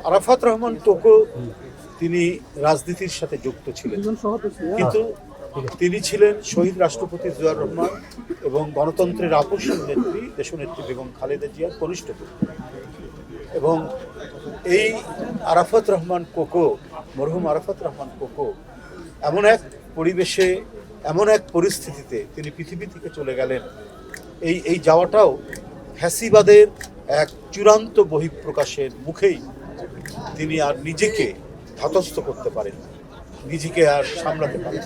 Arafat Rahman cocoa তিনি রাজনীতির সাথে যুক্ত ছিলেন, কিন্তু তিনি ছিলেন শহীদ রাষ্ট্রপতি জিয়াউর রহমান এবং গণতন্ত্রের আপসীন নেত্রী দেশনেত্রী বেগম খালেদা জিয়ার কনিষ্ঠ পুত্র। এবং এই আরাফাত রহমান কোকো, মরহুম আরাফাত রহমান কোকো এমন এক পরিবেশে, এমন এক পরিস্থিতিতে তিনি পৃথিবী থেকে চলে গেলেন, এই যাওয়াটাও ফ্যাসিবাদের এক চূড়ান্ত বহিঃপ্রকাশের মুখেই তিনি আর নিজেকে ধাতস্থ করতে পারেন, নিজেকে আর সামলাতে পারেন।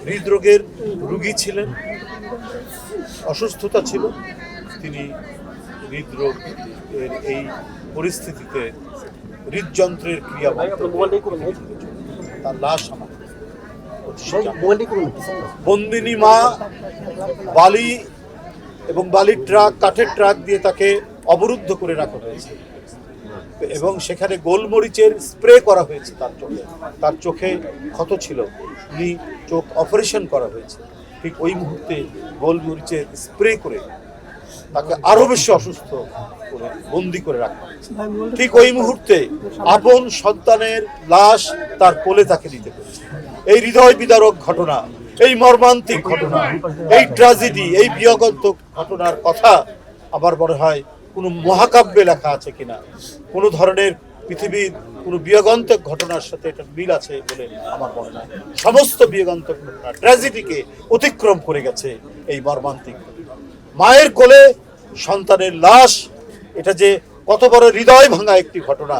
হৃদরোগের রোগী ছিলেন, অসুস্থতা ছিল, তিনি হৃদরোগের এই পরিস্থিতিতে হৃদযন্ত্রের ক্রিয়া তার লাশ আমার বন্দিনী মা বালি এবং বালির ট্রাক, কাঠের ট্রাক দিয়ে তাকে অবরুদ্ধ করে রাখা হয়েছে এবং সেখানে গোলমরিচের স্প্রে করা হয়েছে তার চোখে ক্ষত ছিল, উনি চোখ অপারেশন করা হয়েছে। ঠিক ওই মুহূর্তে গোলমরিচের স্প্রে করে তাকে আরো বেশি অসুস্থ করে বন্দি করে রাখা হয়েছে। ঠিক ওই মুহূর্তে আপন সন্তানের লাশ তার কোলে তাকে নিতে পেরেছে। এই হৃদয় বিদারক ঘটনা, এই মর্মান্তিক ঘটনা, এই ট্র্যাজেডি, এই বিয়োগান্তক ঘটনার কথা আমার মনে হয় কোনো মহাকাব্যে লেখা আছে কিনা, কোনো ধরনের পৃথিবীর কোনো বিয়োগান্তক ঘটনার সাথে এটা মিল আছে বলে আমার মনে হয়। সমস্ত বিয়োগান্তক ঘটনা, ট্র্যাজেডিকে অতিক্রম করে গেছে এই মর্মান্তিক মায়ের কোলে সন্তানের লাশ। এটা যে কত বড় হৃদয় ভাঙা একটি ঘটনা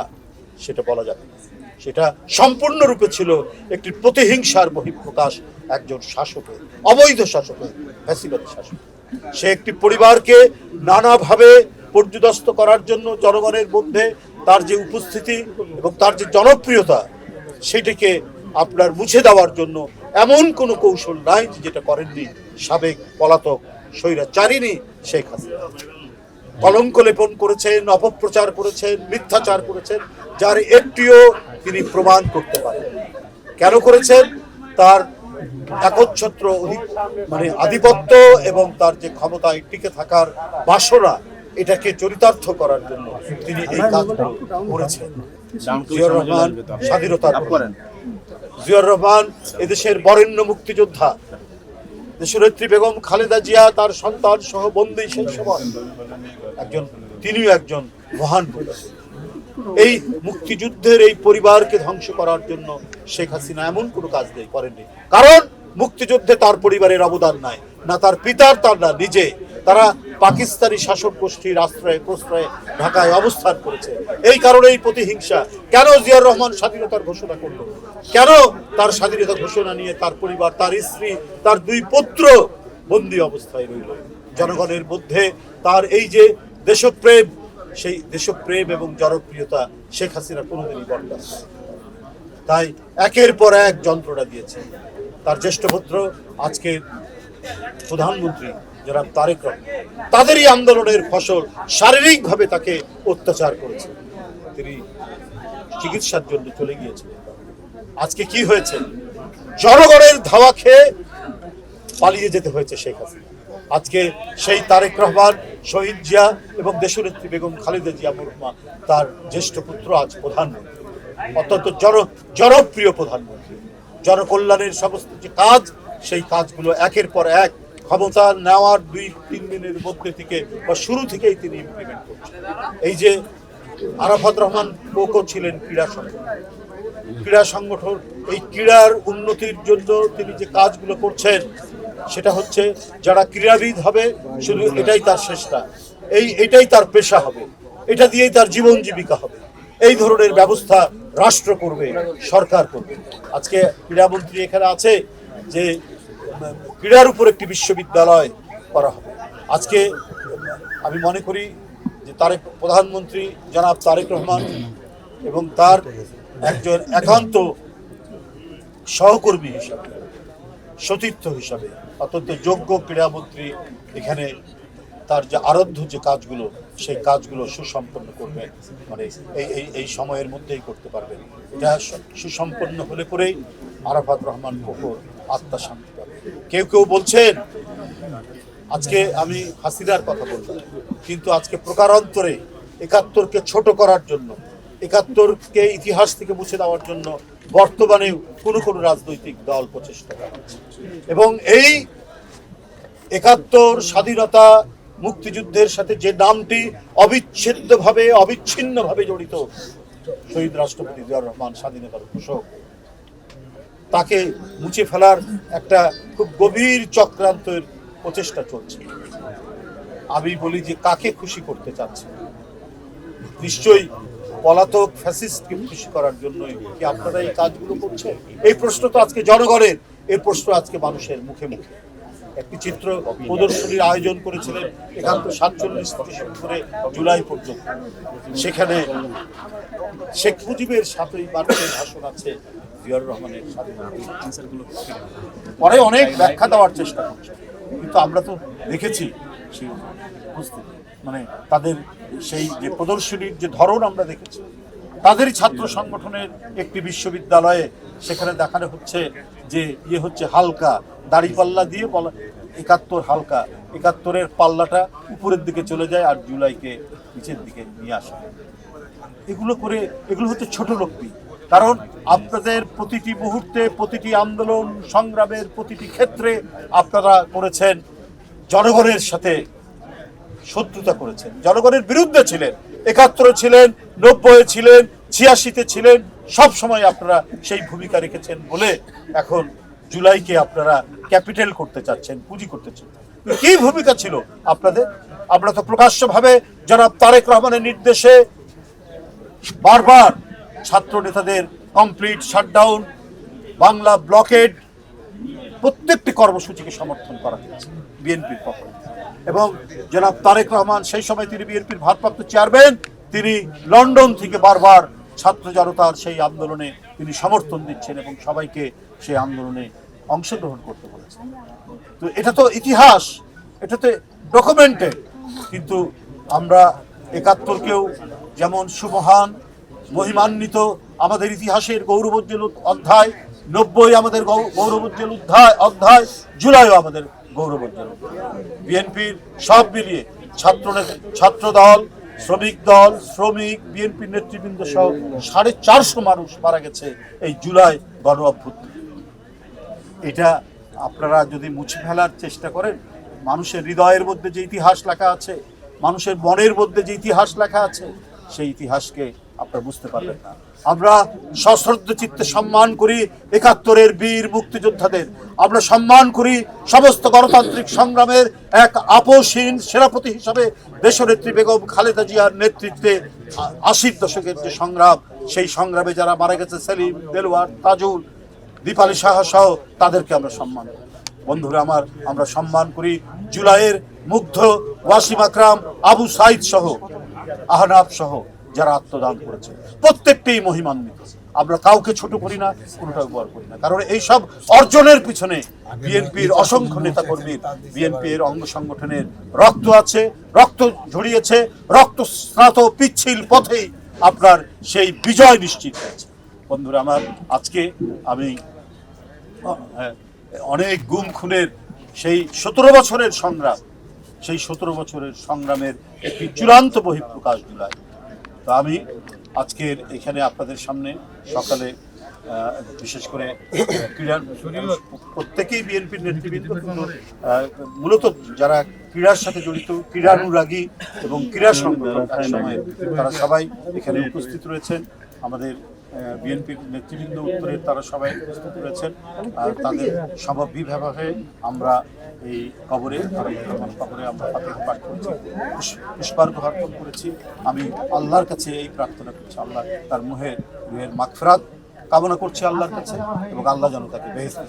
সেটা বলা যাবে না। সেটা সম্পূর্ণরূপে ছিল একটি প্রতিহিংসার বহিঃপ্রকাশ একজন শাসকের, অবৈধ শাসকের, ফ্যাসিবাদী শাসক। সে একটি পরিবারকে নানাভাবে পর্যুদস্ত করার জন্য জনগণের মধ্যে তার যে উপস্থিতি এবং তার যে জনপ্রিয়তা সেটিকে আপনার মুছে দেওয়ার জন্য এমন কোনো কৌশল নাই যেটা করেননি সাবেক পলাতক স্বৈরাচারিণী শেখ হাসিনা। কলঙ্ক লেপন করেছেন, অপপ্রচার করেছেন, মিথ্যাচার করেছেন, যার একটিও তিনি প্রমাণ করতে পারেন। কেন করেছেন? তার একচ্ছত্র আধিপত্য এবং তার যে ক্ষমতায় টিকে থাকার বাসনা, এটাকে চরিতার্থ করার জন্য তিনি এই কাজগুলো করেছেন। জিয়াউর রহমান স্বাধীনতার, জিয়াউর রহমান এদেশের বরেণ্য মুক্তিযোদ্ধা, দেশনেত্রী বেগম খালেদা জিয়া তার সন্তান সহ বন্দী সেই সময় তিনিও একজন মহান পুরুষ। এই মুক্তিযুদ্ধের এই পরিবারকে ধ্বংস করার জন্য শেখ হাসিনা এমন কোনো কাজ করেননি, কারণ মুক্তিযুদ্ধে তার পরিবারের অবদান নাই, না তার পিতার, তার না নিজে। তারা পাকিস্তানি শাসক গোষ্ঠীর আশ্রয়ে প্রশ্রয়ে ঢাকায় অবস্থান করেছে। এই কারণে এই প্রতিহিংসা। কেন জিয়াউর রহমান স্বাধীনতার ঘোষণা করল? কেন তার স্বাধীনতা ঘোষণা নিয়ে তার পরিবার, তার স্ত্রী, তার দুই পুত্র বন্দী অবস্থায় রইল? জনগণের মধ্যে তার এই যে দেশপ্রেম, সেই দেশপ্রেম এবং জনপ্রিয়তা শেখ হাসিনা কোনোদিনই বরদাস্ত করেনি। তাই একের পর এক যন্ত্রণা দিয়েছে। তার জ্যেষ্ঠ পুত্র আজকে প্রধানমন্ত্রী জনাব তারেক রহমান, তাদেরই আন্দোলনের ফসল শারীরিকভাবে তাকে অত্যাচার করেছে। তিনি চিকিৎসার জন্য চলে গিয়েছিলেন। আজকে কি হয়েছে? জনগণের ধাওয়া খেয়ে পালিয়ে যেতে হয়েছে শেখ হাসিনা। আজকে সেই তারেক রহমান, শহীদ জিয়া এবং দেশনেত্রী বেগম খালেদা জিয়া মরহুমা, তার জ্যেষ্ঠ পুত্র আজ প্রধানমন্ত্রী, অত্যন্ত জনপ্রিয় প্রধানমন্ত্রী। জনকল্যাণের সমস্ত যে কাজ, সেই কাজগুলো একের পর এক ক্ষমতা নেওয়ার 2-3 দিনের মধ্যে থেকে বা শুরু থেকেই তিনি ইমপ্লিমেন্ট করছেন। এই যে আরাফাত রহমান কোকো ছিলেন ক্রীড়া সংগঠন, এই ক্রীড়ার উন্নতির জন্য তিনি যে কাজগুলো করছেন, সেটা হচ্ছে যারা ক্রীড়াবিদ হবে শুধু এটাই তার চেষ্টা, এটাই তার পেশা হবে, এটা দিয়েই তার জীবন জীবিকা হবে, এই ধরনের ব্যবস্থা রাষ্ট্র করবে, সরকার করবে। আজকে ক্রীড়ামন্ত্রী এখানে আছে যে ক্রীড়ার উপর একটি বিশ্ববিদ্যালয় করা হবে। আজকে আমি মনে করি যে প্রধানমন্ত্রী জনাব তারেক রহমান এবং তার একজন একান্ত সহকর্মী হিসাবে, সতীর্থ হিসাবে অত্যন্ত যোগ্য ক্রীড়ামন্ত্রী এখানে তার যে আরাধ্য যে কাজগুলো, সেই কাজগুলো সুসম্পন্ন করবেন, এই সময়ের মধ্যেই করতে পারবেন। এটা সুসম্পন্ন হলে পরেই আরাফাত রহমান কোকোর আত্মা শান্তি পাবে। কেউ কেউ বলছেন, আজকে আমি হাসিনার কথা বললাম, কিন্তু আজকে প্রকারান্তরে ৭১কে ছোট করার জন্য, একাত্তরকে ইতিহাস থেকে মুছে দেওয়ার জন্য বর্তমানেও কোনো কোনো রাজনৈতিক দল প্রচেষ্টা চালাচ্ছে। এবং এই একাত্তর স্বাধীনতা মুক্তিযুদ্ধের সাথে যে নামটি অবিচ্ছিন্নভাবে জড়িত, শহীদ রাষ্ট্রপতি জিয়াউর রহমান স্বাধীনতার ঘোষক, তাকে মুছে ফেলার একটা খুব গভীর চক্রান্তের প্রচেষ্টা চলছে। আমি বলি যে কাকে খুশি করতে চাচ্ছে? নিশ্চয়ই পলাতক ফ্যাসিস্টকে খুশি করার জন্যই কি আপনারা এই কাজগুলো করছেন? এই প্রশ্ন তো আজকে জনগণের, এই প্রশ্ন আজকে মানুষের মুখে মুখে। একটি চিত্র প্রদর্শনীর আয়োজন করেছিলেন 1947 থেকে শুরু করে জুলাই পর্যন্ত। সেখানে শেখ মুজিবের সাথেই মানুষের ভাষণ আছে, জিয়াউর রহমানের পরে অনেক ব্যাখ্যা দেওয়ার চেষ্টা করছে, কিন্তু আমরা তো দেখেছি সেই মানে তাদের সেই যে প্রদর্শনীর যে ধরন আমরা দেখেছি, তাদেরই ছাত্র সংগঠনের একটি বিশ্ববিদ্যালয়ে সেখানে দেখানো হচ্ছে যে হচ্ছে হালকা দাড়িপাল্লা দিয়ে বলা 71 হালকা, 71-এর পাল্লাটা উপরের দিকে চলে যায় আর জুলাইকে নিচের দিকে নিয়ে আসে। এগুলো হচ্ছে ছোট লোকটি। কারণ আপনাদের প্রতিটি মুহূর্তে, প্রতিটি আন্দোলন সংগ্রামের প্রতিটি ক্ষেত্রে আপনারা করেছেন জনগণের সাথে শত্রুতা করেছেন, জনগণের বিরুদ্ধে ছিলেন। 71-এ ছিলেন, 90-এ ছিলেন, 86-তে ছিলেন, সব সময় আপনারা সেই ভূমিকা রেখেছেন বলে এখন জুলাইকে আপনারা ক্যাপিটাল করতে চাচ্ছেন, পুঁজি করতে চাচ্ছেন। কি ভূমিকা ছিল আপনাদের? আমরা তো প্রকাশ্যভাবে জনাব তারেক রহমানের নির্দেশে বারবার ছাত্র নেতাদের কমপ্লিট শাটডাউন, বাংলা ব্লকেড, প্রত্যেকটি কর্মসূচিকে সমর্থন করা হয়েছে বিএনপির পক্ষে। এবং জনাব তারেক রহমান সেই সময় তিনি বিএনপির ভারপ্রাপ্ত চেয়ারম্যান, তিনি লন্ডন থেকে বারবার ছাত্র জনতার সেই আন্দোলনে তিনি সমর্থন দিচ্ছেন এবং সবাইকে সেই আন্দোলনে অংশগ্রহণ করতে বলেছেন। তো এটা তো ইতিহাস, এটাতে ডকুমেন্টেড। কিন্তু আমরা 71-কেও যেমন সুমহান, মহিমান্বিত আমাদের ইতিহাসের গৌরবোজ্জ্বল অধ্যায়, 90 আমাদের গৌরবোজ্জ্বল অধ্যায়, জুলাইও আমাদের গৌরবোজ্জ্বল। বিএনপির সব মিলিয়ে ছাত্র দল, শ্রমিক দল, শ্রমিক, বিএনপির নেতৃবৃন্দ সহ 450 মানুষ মারা গেছে এই জুলাই গণ অভ্যুত্থানে। এটা আপনারা যদি মুছে ফেলার চেষ্টা করেন, মানুষের হৃদয়ের মধ্যে যে ইতিহাস লেখা আছে, মানুষের মনের মধ্যে যে ইতিহাস লেখা আছে, সেই ইতিহাসকে আপনারা বুঝতে পারবেন না। আমরা সশ্রদ্ধ চিত্তে সম্মান করি 71-এর বীর মুক্তিযোদ্ধাদের, আমরা সম্মান করি সমস্ত গণতান্ত্রিক সংগ্রামের এক আপোষহীন সেনাপতি হিসাবে দেশনেত্রী বেগম খালেদা জিয়ার নেতৃত্বে 80-র দশকের যে সংগ্রাম, সেই সংগ্রামে যারা মারা গেছে, সেলিম, দেলোয়ার, তাজুল, দীপালি সাহা সহ তাদেরকে আমরা সম্মান করি। বন্ধুরা আমার, আমরা সম্মান করি জুলাইয়ের মুগ্ধ, ওয়াসিম আকরাম, আবু সাইদ সহ, আহনাফ সহ যারা আত্মদান করেছে, প্রত্যেকটাই মহিমান্বিত। আমরা কাউকে ছোট করি না, কোনোটা উপহার করি না, কারণ এই সব অর্জনের পিছনে বিএনপির অসংখ্য নেতাকর্মীর, বিএনপির অঙ্গ সংগঠনের রক্ত আছে, রক্ত ঝরিয়েছে, রক্তস্নাত পিচ্ছিল পথেই আপনার সেই বিজয় নিশ্চিত হয়েছে। বন্ধুরা আমার, আজকে আমি অনেক গুম খুনের সেই 17 বছরের সংগ্রাম, সেই 17 বছরের সংগ্রামের একটি চূড়ান্ত বহিঃপ্রকাশ জুলাই। তো আমি আজকের এখানে আপনাদের সামনে সকালে বিশেষ করে প্রত্যেকেই বিএনপির নেতৃবৃন্দ, কিন্তু মূলত যারা ক্রীড়ার সাথে জড়িত, ক্রীড়ানুরাগী এবং ক্রীড়া সংগঠন তারা সবাই এখানে উপস্থিত রয়েছেন। আমাদের বিএনপির নেতৃবৃন্দ উত্তরের তারা সবাই উপস্থিত রয়েছেন। তাদের সমভিভাবে আমরা এই কবরে আমরা ফাতিহা পাঠ করেছি, পুষ্পার্ঘ্য অর্পণ করেছি। আমি আল্লাহর কাছে এই প্রার্থনা করছি, আল্লাহ তার রুহের মাগফিরাত কামনা করছি আল্লাহর কাছে, এবং আল্লাহ যেন তাকে বেহেশত